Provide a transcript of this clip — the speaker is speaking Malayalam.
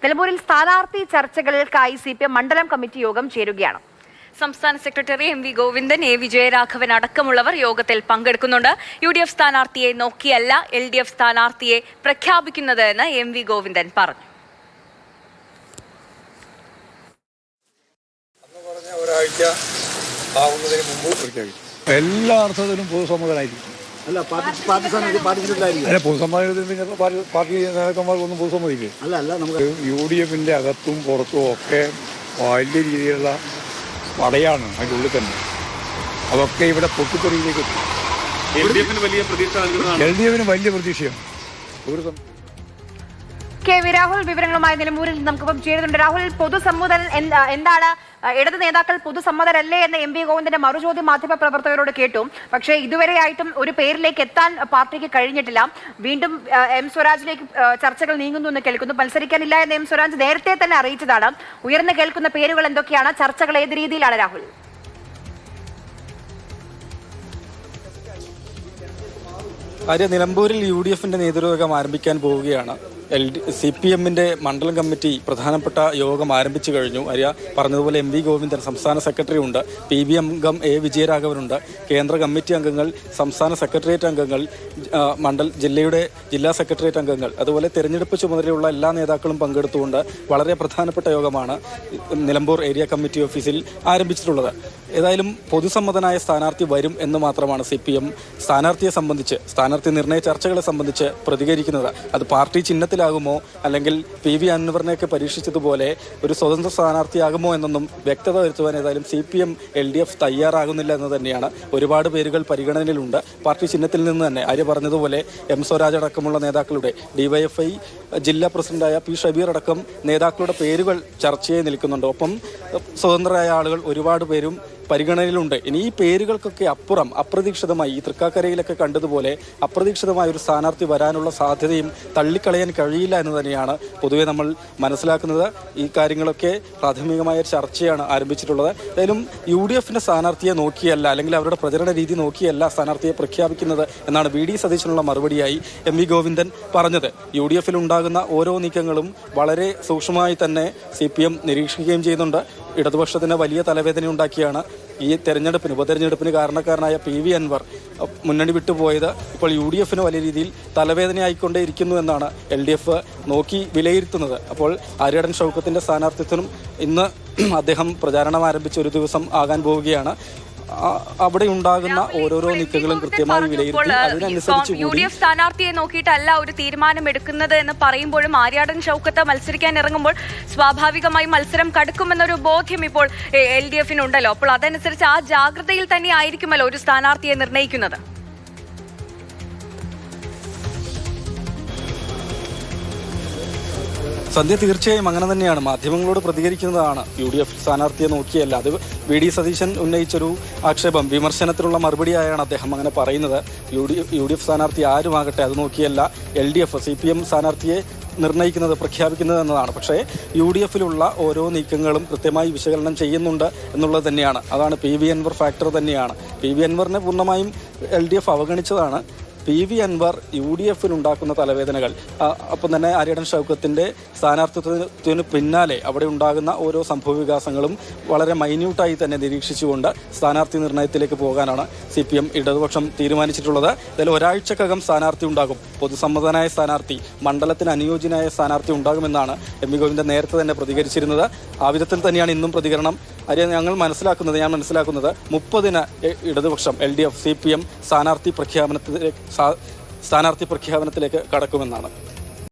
നിലമ്പൂരിൽ സ്ഥാനാർത്ഥി ചർച്ചകൾക്കായി CPM മണ്ഡലം കമ്മിറ്റി യോഗം ചേരുകയാണ്. സംസ്ഥാന secretary MV Govindan, A Vijayaraghavan അടക്കമുള്ളവർ യോഗത്തിൽ പങ്കെടുക്കുന്നുണ്ട്. UDF സ്ഥാനാർത്ഥിയെ നോക്കിയല്ല LDF സ്ഥാനാർത്ഥിയെ പ്രഖ്യാപിക്കുന്നത് എന്ന് MV ഗോവിന്ദൻ പറഞ്ഞു. എല്ലാ അർത്ഥത്തിലും പൊതുസമ്മതനായിരിക്കും. പൊതുസമ്മതത്തിന് പാർട്ടി നേതാക്കന്മാർക്കൊന്നും പൊതുസമ്മതിക്കും. UDF-ന്റെ അകത്തും പുറത്തും ഒക്കെ വലിയ രീതിയിലുള്ള പടയാണ് അതിൻ്റെ ഉള്ളിൽ തന്നെ. അതൊക്കെ ഇവിടെ പൊട്ടിത്തെറിയിലേക്ക് എത്തും. LDF-ന് വലിയ പ്രതീക്ഷയാണ്. KV രാഹുൽ വിവരങ്ങളുമായി നിലമ്പൂരിൽ നമുക്കിപ്പം ചേരുന്നുണ്ട്. രാഹുൽ, പൊതുസമ്മതൻ എന്താണ്? ഇടത് നേതാക്കൾ പൊതുസമ്മതരല്ലേ എന്ന MV ഗോവിന്ദന്റെ മറുചോദ്യം മാധ്യമപ്രവർത്തകരോട് കേട്ടു. പക്ഷേ ഇതുവരെയായിട്ടും ഒരു പേരിലേക്ക് എത്താൻ പാർട്ടിക്ക് കഴിഞ്ഞിട്ടില്ല. വീണ്ടും M സ്വരാജിലേക്ക് ചർച്ചകൾ നീങ്ങുന്നു എന്ന് കേൾക്കുന്നു. മത്സരിക്കാനില്ല എന്ന് M സ്വരാജ് നേരത്തെ തന്നെ അറിയിച്ചതാണ്. ഉയർന്നു കേൾക്കുന്ന പേരുകൾ എന്തൊക്കെയാണ്? ചർച്ചകൾ ഏത് രീതിയിലാണ് രാഹുൽ? നിലമ്പൂരിൽ UDF-ന്റെ നേതൃയോഗം ആരംഭിക്കാൻ പോവുകയാണ്. CPM-ന്റെ മണ്ഡലം കമ്മിറ്റി പ്രധാനപ്പെട്ട യോഗം ആരംഭിച്ചു കഴിഞ്ഞു. പറഞ്ഞതുപോലെ MV ഗോവിന്ദൻ സംസ്ഥാന സെക്രട്ടറി ഉണ്ട്, PB അംഗം A വിജയരാഘവനുണ്ട്, കേന്ദ്ര കമ്മിറ്റി അംഗങ്ങൾ, സംസ്ഥാന സെക്രട്ടേറിയറ്റ് അംഗങ്ങൾ, ജില്ലാ സെക്രട്ടേറിയറ്റ് അംഗങ്ങൾ, അതുപോലെ തെരഞ്ഞെടുപ്പ് ചുമതലയുള്ള എല്ലാ നേതാക്കളും പങ്കെടുത്തുകൊണ്ട് വളരെ പ്രധാനപ്പെട്ട യോഗമാണ് നിലമ്പൂർ ഏരിയ കമ്മിറ്റി ഓഫീസിൽ ആരംഭിച്ചിട്ടുള്ളത്. ഏതായാലും പൊതുസമ്മതനായ സ്ഥാനാർത്ഥി വരും എന്ന് മാത്രമാണ് CPM സ്ഥാനാർത്ഥി നിർണയ ചർച്ചകളെ സംബന്ധിച്ച് പ്രതികരിക്കുന്നത്. അത് പാർട്ടി ചിഹ്നത്തിലാകുമോ അല്ലെങ്കിൽ PV അൻവറിനെയൊക്കെ പരീക്ഷിച്ചതുപോലെ ഒരു സ്വതന്ത്ര സ്ഥാനാർത്ഥിയാകുമോ എന്നൊന്നും വ്യക്തത വരുത്തുവാൻ ഏതായാലും CPM LDF തയ്യാറാകുന്നില്ല എന്ന് തന്നെയാണ്. ഒരുപാട് പേരുകൾ പരിഗണനയിലുണ്ട്. പാർട്ടി ചിഹ്നത്തിൽ നിന്ന് തന്നെ പറഞ്ഞതുപോലെ M സ്വരാജ് അടക്കമുള്ള നേതാക്കളുടെ DYFI ജില്ലാ പ്രസിഡന്റായ P ഷബീർ അടക്കം നേതാക്കളുടെ പേരുകൾ ചർച്ചയായി നിൽക്കുന്നുണ്ട്. ഒപ്പം സ്വതന്ത്രരായ ആളുകൾ ഒരുപാട് പേരും പരിഗണനയിലുണ്ട്. ഇനി ഈ പേരുകൾക്കൊക്കെ അപ്പുറം അപ്രതീക്ഷിതമായി ഈ തൃക്കാക്കരയിലൊക്കെ കണ്ടതുപോലെ അപ്രതീക്ഷിതമായ ഒരു സ്ഥാനാർത്ഥി വരാനുള്ള സാധ്യതയും തള്ളിക്കളയാൻ കഴിയില്ല എന്ന് തന്നെയാണ് പൊതുവെ നമ്മൾ മനസ്സിലാക്കുന്നത്. ഈ കാര്യങ്ങളൊക്കെ പ്രാഥമികമായ ചർച്ചയാണ് ആരംഭിച്ചിട്ടുള്ളത്. ഏതായാലും UDF-ന്റെ സ്ഥാനാർത്ഥിയെ നോക്കിയല്ല അല്ലെങ്കിൽ അവരുടെ പ്രചരണ രീതി നോക്കിയല്ല സ്ഥാനാർത്ഥിയെ പ്രഖ്യാപിക്കുന്നത് എന്നാണ് VD സതീശനുള്ള മറുപടിയായി MV ഗോവിന്ദൻ പറഞ്ഞത്. UDF-ൽ ഉണ്ടാകുന്ന ഓരോ നീക്കങ്ങളും വളരെ സൂക്ഷ്മമായി തന്നെ CPM നിരീക്ഷിക്കുകയും ചെയ്യുന്നുണ്ട്. ഇടതുപക്ഷത്തിന് വലിയ തലവേദന ഉണ്ടാക്കിയാണ് ഈ ഉപതെരഞ്ഞെടുപ്പിന് കാരണക്കാരനായ PV അൻവർ മുന്നണി വിട്ടുപോയത്. ഇപ്പോൾ UDF-ന് വലിയ രീതിയിൽ തലവേദനയായിക്കൊണ്ടേ ഇരിക്കുന്നു എന്നാണ് LDF നോക്കി വിലയിരുത്തുന്നത്. അപ്പോൾ ആര്യാടൻ ഷൗക്കത്തിന്റെ സ്ഥാനാർത്ഥിത്വത്തിനും ഇന്ന് അദ്ദേഹം പ്രചാരണം ആരംഭിച്ച ഒരു ദിവസം ആകാൻ പോവുകയാണ്. അവിടെ ഉണ്ടാകുന്ന ഓരോരോ നീക്കങ്ങളും കൃത്യമായി വിലയിരുത്തി അതിനനുസരിച്ച് UDF സ്ഥാനാർത്ഥിയെ നോക്കിയിട്ടല്ല ഒരു തീരുമാനം എടുക്കുന്നത് എന്ന് പറയുമ്പോഴും ആര്യാടൻ ഷൗക്കത്ത് മത്സരിക്കാൻ ഇറങ്ങുമ്പോൾ സ്വാഭാവികമായി മത്സരം കടുക്കുമെന്നൊരു ബോധ്യം ഇപ്പോൾ LDF-നുണ്ടല്ലോ. അപ്പോൾ അതനുസരിച്ച് ആ ജാഗ്രതയിൽ തന്നെ ആയിരിക്കുമല്ലോ ഒരു സ്ഥാനാർത്ഥിയെ നിർണ്ണയിക്കുന്നത്. സന്ധ്യ തീർച്ചയായും അങ്ങനെ തന്നെയാണ്. മാധ്യമങ്ങളോട് പ്രതികരിക്കുന്നതാണ് UDF സ്ഥാനാർത്ഥിയെ നോക്കിയല്ല. അത് VD സതീശൻ ഉന്നയിച്ചൊരു ആക്ഷേപം, വിമർശനത്തിനുള്ള മറുപടിയായാണ് അദ്ദേഹം അങ്ങനെ പറയുന്നത്. UDF സ്ഥാനാർത്ഥി ആരുമാകട്ടെ അത് നോക്കിയല്ല LDF CPM സ്ഥാനാർത്ഥിയെ നിർണ്ണയിക്കുന്നത്, പ്രഖ്യാപിക്കുന്നത് എന്നതാണ്. പക്ഷേ UDF-ലുള്ള ഓരോ നീക്കങ്ങളും കൃത്യമായി വിശകലനം ചെയ്യുന്നുണ്ട് എന്നുള്ളത് തന്നെയാണ്. അതാണ് PV അൻവർ ഫാക്ടർ തന്നെയാണ്. PV അൻവറിനെ പൂർണ്ണമായും LDF അവഗണിച്ചതാണ്. PV അൻവർ UDF-നുണ്ടാക്കുന്ന തലവേദനകൾ, അപ്പം തന്നെ ആര്യാടൻ ഷൗക്കത്തിൻ്റെ സ്ഥാനാർത്ഥിത്വത്തിന് പിന്നാലെ അവിടെ ഉണ്ടാകുന്ന ഓരോ സംഭവ വികാസങ്ങളും വളരെ മൈന്യൂട്ടായി തന്നെ നിരീക്ഷിച്ചുകൊണ്ട് സ്ഥാനാർത്ഥി നിർണയത്തിലേക്ക് പോകാനാണ് CPM ഇടതുപക്ഷം തീരുമാനിച്ചിട്ടുള്ളത്. ഇതിൽ ഒരാഴ്ചക്കകം സ്ഥാനാർത്ഥി ഉണ്ടാകും. പൊതുസമ്മതനായ സ്ഥാനാർത്ഥി, മണ്ഡലത്തിന് അനുയോജ്യനായ സ്ഥാനാർത്ഥി ഉണ്ടാകുമെന്നാണ് MV ഗോവിന്ദൻ നേരത്തെ തന്നെ പ്രതികരിച്ചിരുന്നത്. ആ വിധത്തിൽ തന്നെയാണ് ഇന്നും പ്രതികരണം. ഞാൻ മനസ്സിലാക്കുന്നത് 30-ന് ഇടതുപക്ഷം LDF CPM സ്ഥാനാർത്ഥി പ്രഖ്യാപനത്തിലേക്ക് കടക്കുമെന്നാണ്.